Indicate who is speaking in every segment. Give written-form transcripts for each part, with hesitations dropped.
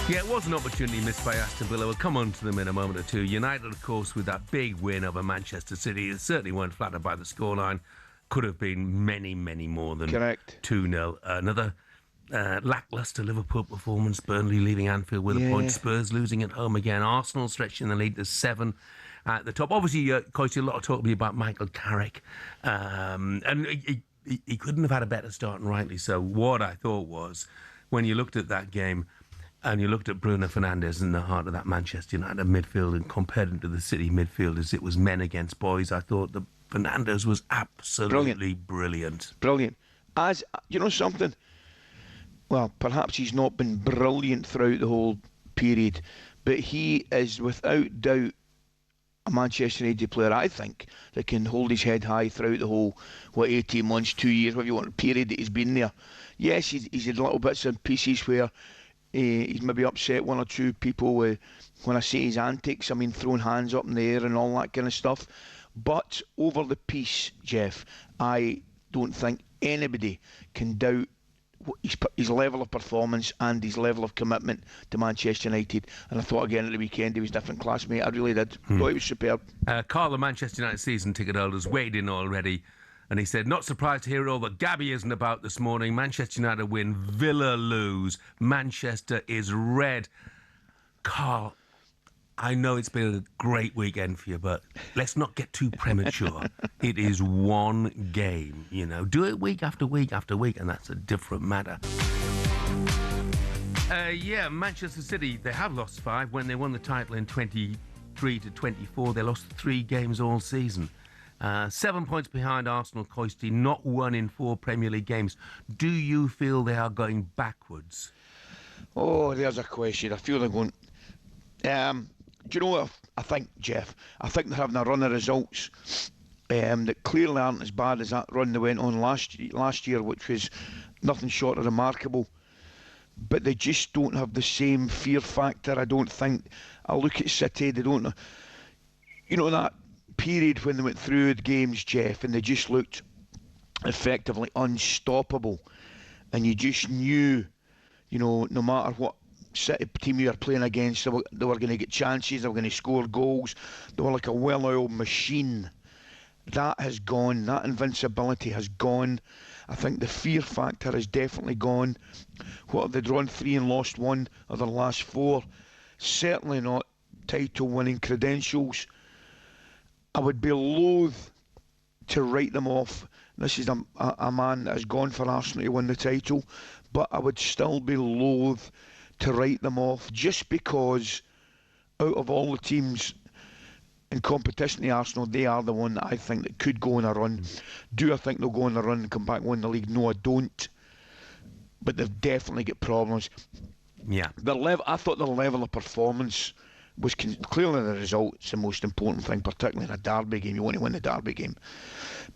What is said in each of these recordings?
Speaker 1: Yeah, it was an opportunity missed by Aston Villa. We'll come on to them in a moment or two. United, of course, with that big win over Manchester City, they certainly weren't flattered by the scoreline. Could have been many, many more than 2-0. Another lacklustre Liverpool performance. Burnley leaving Anfield with a point. Spurs losing at home again. Arsenal stretching the lead to 7 at the top. Obviously, quite a lot of talk to me about Michael Carrick. And he couldn't have had a better start, and rightly so. What I thought was, when you looked at that game, and you looked at Bruno Fernandes in the heart of that Manchester United midfield and compared him to the City midfielders, it was men against boys. I thought that Fernandes was absolutely brilliant.
Speaker 2: Brilliant. As, you know something? Well, perhaps he's not been brilliant throughout the whole period, but he is without doubt a Manchester United player, I think, that can hold his head high throughout the whole, 18 months, 2 years, whatever you want, period that he's been there. Yes, he's had little bits and pieces where he's maybe upset one or two people when I see his antics. I mean, throwing hands up in the air and all that kind of stuff. But over the piece, Jeff, I don't think anybody can doubt his level of performance and his level of commitment to Manchester United. And I thought again at the weekend he was a different class, mate. I really did. Thought he was superb.
Speaker 1: Carl, the Manchester United season ticket holders, weighed in already. And he said, not surprised to hear all that Gabby isn't about this morning. Manchester United win, Villa lose. Manchester is red. Carl, I know it's been a great weekend for you, but let's not get too premature. It is one game, you know. Do it week after week after week, and that's a different matter. Manchester City, they have lost 5. When they won the title in 23-24, they lost 3 games all season. 7 points behind Arsenal, McCoist, not 1 in 4 Premier League games. Do you feel they are going backwards?
Speaker 2: Oh, there's a question. I feel they're going... do you know what I think, Jeff? I think they're having a run of results that clearly aren't as bad as that run they went on last year, which was nothing short of remarkable. But they just don't have the same fear factor, I don't think. I look at City, they don't... You know, that period when they went through the games, Jeff, and they just looked effectively unstoppable, and you just knew, you know, no matter what City team you were playing against, they were going to get chances, they were going to score goals, they were like a well-oiled machine. That has gone, that invincibility has gone. I think the fear factor has definitely gone. What have they drawn? 3 and lost 1 of their last 4? Certainly not title-winning credentials. I would be loath to write them off. This is a man that has gone for Arsenal to win the title, but I would still be loath to write them off just because out of all the teams in competition to Arsenal, they are the one that I think that could go on a run. Do I think they'll go on a run and come back and win the league? No, I don't. But they've definitely got problems.
Speaker 1: Yeah.
Speaker 2: I thought the level of performance was clearly the result's the most important thing, particularly in a derby game. You want to win the derby game.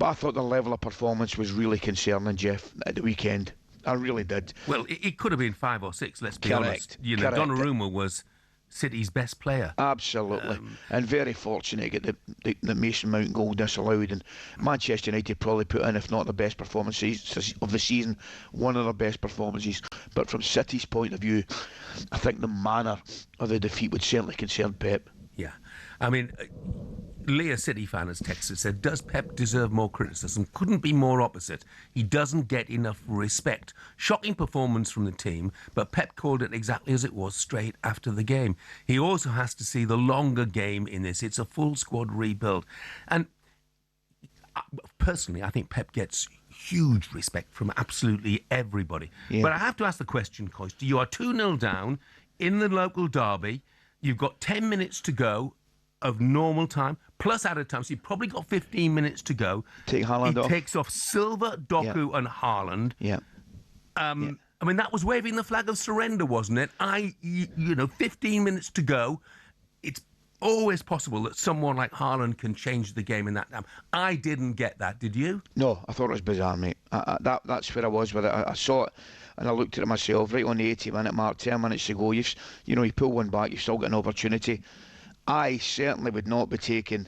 Speaker 2: But I thought the level of performance was really concerning, Jeff, at the weekend. I really did.
Speaker 1: Well, it could have been 5 or 6, let's be honest. You know, Donnarumma was City's best player.
Speaker 2: Absolutely. And very fortunate to get the Mason Mount goal disallowed. And Manchester United probably put in, if not the best performances of the season, one of their best performances. But from City's point of view, I think the manner of the defeat would certainly concern Pep.
Speaker 1: Yeah. I mean, Leah City fan has texted, said, does Pep deserve more criticism? Couldn't be more opposite. He doesn't get enough respect. Shocking performance from the team, but Pep called it exactly as it was straight after the game. He also has to see the longer game in this. It's a full squad rebuild. And personally, I think Pep gets huge respect from absolutely everybody. Yeah. But I have to ask the question, Coist. You are 2-0 down in the local derby. You've got 10 minutes to go of normal time, plus added time, so you've probably got 15 minutes to go.
Speaker 2: Take Haaland off.
Speaker 1: He takes off Silva, Doku and Haaland.
Speaker 2: Yeah.
Speaker 1: I mean, that was waving the flag of surrender, wasn't it? 15 minutes to go. It's always possible that someone like Haaland can change the game in that time. I didn't get that, did you?
Speaker 2: No, I thought it was bizarre, mate. That's where I was with it. I saw it and I looked at it myself right on the 80-minute mark, 10 minutes to go. You pull one back, you've still got an opportunity. I certainly would not be taking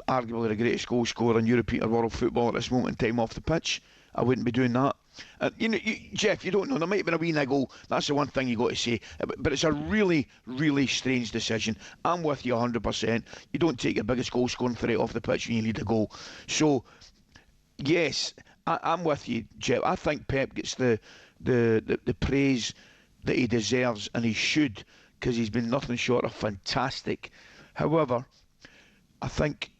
Speaker 2: arguably the greatest goal scorer in European or world football at this moment in time off the pitch. I wouldn't be doing that. Jeff, you don't know. There might have been a wee niggle. That's the one thing you got to say. But it's a really, really strange decision. I'm with you 100%. You don't take your biggest goal scoring threat off the pitch when you lead a goal. So, yes, I'm with you, Jeff. I think Pep gets the praise that he deserves, and he should, because he's been nothing short of fantastic. However, I think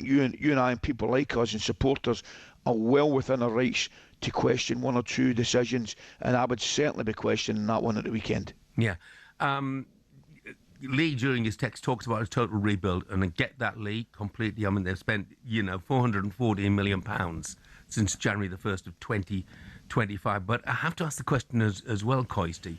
Speaker 2: you and I and people like us and supporters are well within our rights to question one or two decisions, and I would certainly be questioning that one at the weekend.
Speaker 1: Yeah. Lee, during his text, talks about his total rebuild, and I get that, Lee, completely. I mean, they've spent, £414 million since January the 1st of 2025. But I have to ask the question as well, Coisty.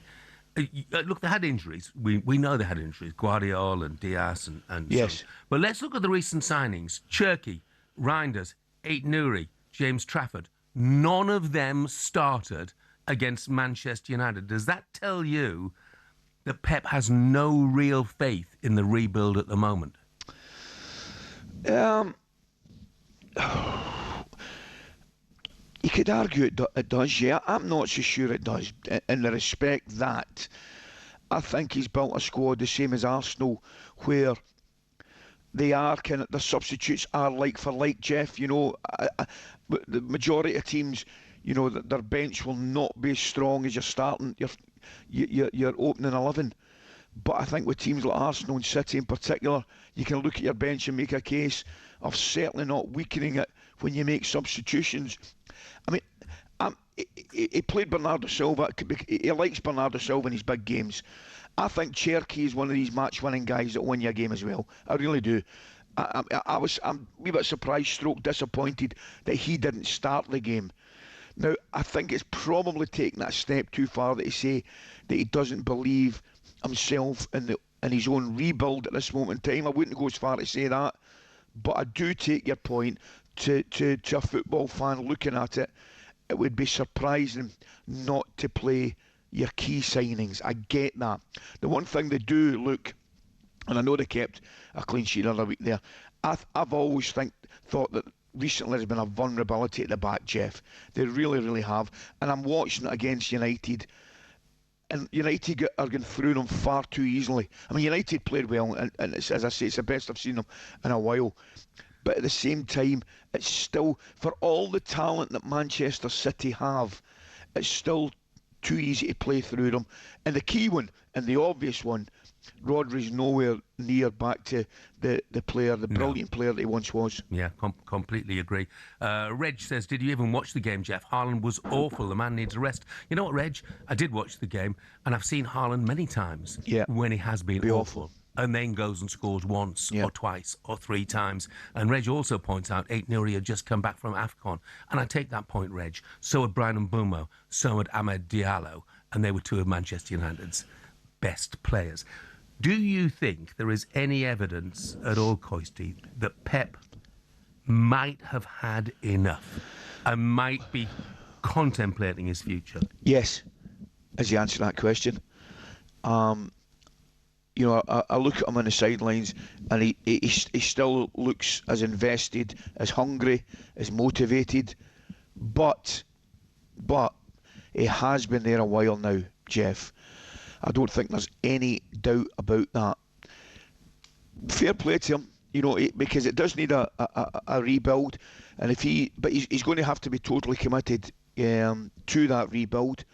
Speaker 1: Look, they had injuries. We know they had injuries. Guardiola and Diaz and
Speaker 2: yes.
Speaker 1: So. But let's look at the recent signings. Cherki, Reinders, Ait-Nouri, James Trafford. None of them started against Manchester United. Does that tell you that Pep has no real faith in the rebuild at the moment?
Speaker 2: You could argue it does, yeah. I'm not so sure it does, in the respect that I think he's built a squad the same as Arsenal, where they are the substitutes are like for like, Jeff. The majority of teams, that their bench will not be as strong as your starting, your opening 11. But I think with teams like Arsenal and City in particular, you can look at your bench and make a case of certainly not weakening it when you make substitutions. I mean, he played Bernardo Silva. He likes Bernardo Silva in his big games. I think Cherki is one of these match-winning guys that win you a game as well. I really do. I'm a wee bit surprised, stroke disappointed that he didn't start the game. Now, I think it's probably taken that step too far to say that he doesn't believe himself in his own rebuild at this moment in time. I wouldn't go as far to say that, but I do take your point. To a football fan looking at it, it would be surprising not to play your key signings. I get that. The one thing they do look, and I know they kept a clean sheet the other week there, I've always thought that recently there's been a vulnerability at the back, Jeff. They really, really have. And I'm watching it against United, and United are going through them far too easily. I mean, United played well, and it's, as I say, it's the best I've seen them in a while. But at the same time, it's still, for all the talent that Manchester City have, it's still too easy to play through them. And the key one, and the obvious one, Rodri's nowhere near back to the brilliant player that he once was.
Speaker 1: Yeah, completely agree. Reg says, did you even watch the game, Jeff? Haaland was awful. The man needs a rest. You know what, Reg? I did watch the game, and I've seen Haaland many times when he has been awful. And then goes and scores once or twice or three times. And Reg also points out Ait-Nouri had just come back from AFCON. And I take that point, Reg. So had Brian Mbeumo, so had Amad Diallo. And they were two of Manchester United's best players. Do you think there is any evidence at all, Coisty, that Pep might have had enough and might be contemplating his future?
Speaker 2: Yes, as you answer that question. I look at him on the sidelines, and he still looks as invested, as hungry, as motivated. But he has been there a while now, Jeff. I don't think there's any doubt about that. Fair play to him, because it does need a rebuild, and he's going to have to be totally committed to that rebuild.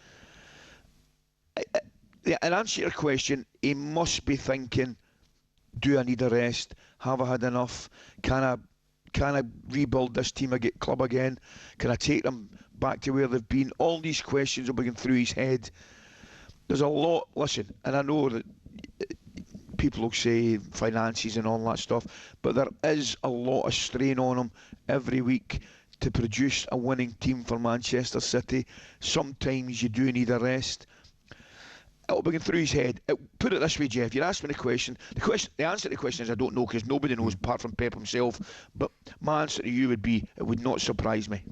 Speaker 2: And answer your question, he must be thinking, do I need a rest? Have I had enough? Can I rebuild this club again? Can I take them back to where they've been? All these questions will be going through his head. There's a lot, listen, and I know that people will say finances and all that stuff, but there is a lot of strain on him every week to produce a winning team for Manchester City. Sometimes you do need a rest. It'll be going through his head. Put it this way, Jeff. You asked me the question. The answer to the question is I don't know, because nobody knows apart from Pep himself. But my answer to you would be it would not surprise me.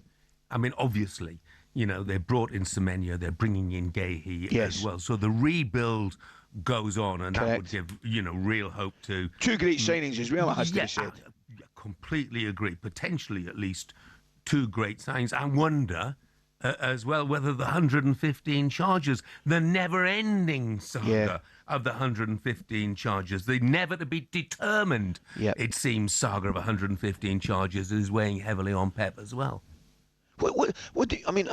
Speaker 1: I mean, obviously, they brought in Semenyo, they're bringing in Gahey as well. So the rebuild goes on, and
Speaker 2: Correct.
Speaker 1: That would give, real hope to...
Speaker 2: Two great signings as well, it has to be said.
Speaker 1: I completely agree. Potentially, at least, two great signings. I wonder as well, whether the 115 charges, the never-ending saga of the 115 charges, the never-to-be-determined, it seems, saga of 115 charges is weighing heavily on Pep as well.
Speaker 2: What do you, I mean,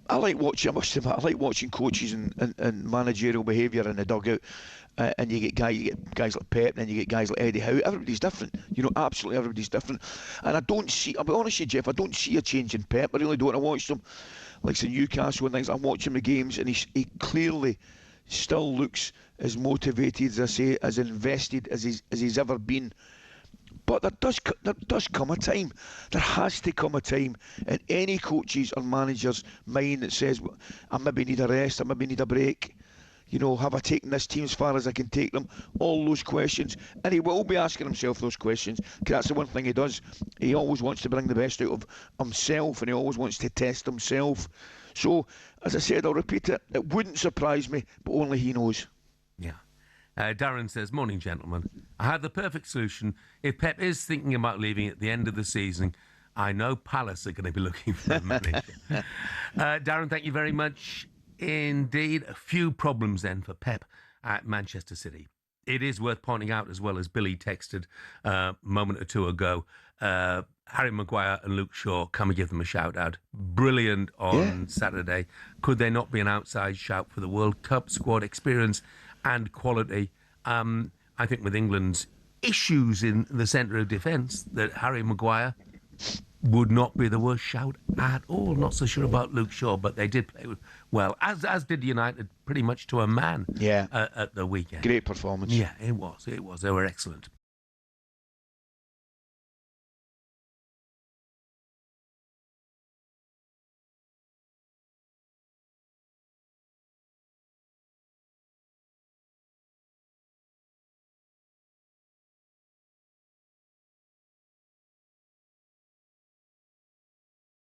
Speaker 2: I like watching, I must admit, I like watching coaches and managerial behaviour in the dugout. And you get guys like Pep, and then you get guys like Eddie Howe. Everybody's different, absolutely everybody's different. And I'll be honest with you, Jeff, I don't see a change in Pep. I really don't. I watched him, like the Newcastle and things. I'm watching the games, and he clearly still looks as motivated, as I say, as invested as he's ever been. But there does come a time. There has to come a time in any coach's or manager's mind that says, I maybe need a rest, I maybe need a break. Have I taken this team as far as I can take them? All those questions. And he will be asking himself those questions, because that's the one thing he does. He always wants to bring the best out of himself, and he always wants to test himself. So, as I said, I'll repeat it, it wouldn't surprise me, but only he knows.
Speaker 1: Yeah. Darren says, morning, gentlemen. I have the perfect solution. If Pep is thinking about leaving at the end of the season, I know Palace are going to be looking for a manager. Darren, thank you very much. Indeed, a few problems then for Pep at Manchester City. It is worth pointing out, as well, as Billy texted a moment or two ago, Harry Maguire and Luke Shaw, come and give them a shout out. Brilliant on Saturday. Could they not be an outside shout for the World Cup squad experience and quality? I think with England's issues in the centre of defence, that Harry Maguire would not be the worst shout at all. Not so sure about Luke Shaw, but they did play well, as did United, pretty much to a man at the weekend.
Speaker 2: Great performance.
Speaker 1: Yeah, it was. They were excellent.